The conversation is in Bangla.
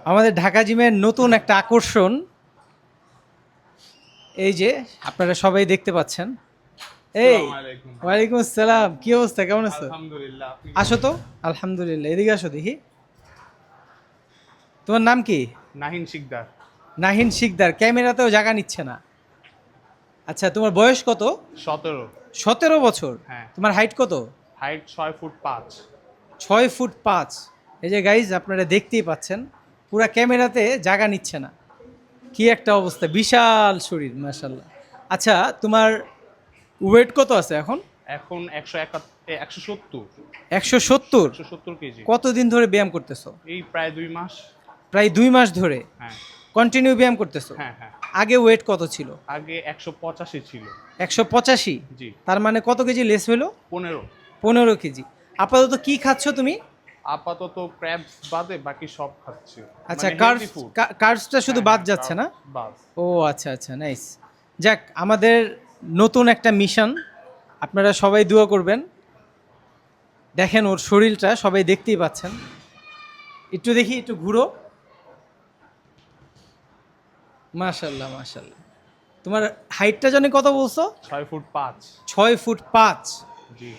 আমাদের ঢাকা জিমের নতুন একটা আকর্ষণ, এই যে আপনারা সবাই দেখতে পাচ্ছেন। এই আসসালামু আলাইকুম। ওয়ালাইকুম আসসালাম, কি অবস্থা, কেমন আছো? আলহামদুলিল্লাহ। আপনি আসো তো। আলহামদুলিল্লাহ, এদিকে আসো দেখি। তোমার নাম কি? নাহিন শিকদার। নাহিন শিকদার। ক্যামেরাতেও জায়গা নিচ্ছে না। আচ্ছা, তোমার বয়স কত? 17। 17 বছর। হ্যাঁ। তোমার হাইট কত? Height 6 foot 5। 6 ফুট 5। এই যে গাইজ, আপনারা দেখতেই পাচ্ছেন, পুরা ক্যামেরাতে জায়গা নিচ্ছে না। কি একটা অবস্থা, বিশাল শরীর, মাশাল্লাহ। আচ্ছা, তোমার ওয়েট কত আছে এখন? এখন 170। 170। 170 কেজি। কতদিন ধরে ব্যায়াম করতেছো? এই প্রায় 2 মাস। প্রায় 2 মাস ধরে হ্যাঁ কন্টিনিউ ব্যায়াম করতেছো? হ্যাঁ হ্যাঁ। আগে ওয়েট কত ছিল? আগে 185 ছিল। 185। জি। তার মানে কত কেজি লেস হলো? 15। 15 কেজি। আপাতত কি খাচ্ছ তুমি? আপাতত ক্র্যাবস বাদে বাকি সব খাচ্ছি। আচ্ছা, মানে কার্বস, healthy food। কার্বসটা শুধু হ্যাঁ, বাদ হ্যাঁ, যাচ্ছে না? বাস। ও আচ্ছা আচ্ছা, নাইস। যাক, আমাদের নতুন একটা মিশন, আপনারা সবাই দোয়া করবেন। দেখেন ওর শরীরটা, সবাই দেখতেই পাচ্ছেন। একটু দেখি, একটু ঘুরো। মাশাল্লাহ মাশাল্লাহ। তোমার হাইটটা জানি কত বলছো? 6 ফুট 5। 6 ফুট 5। জি।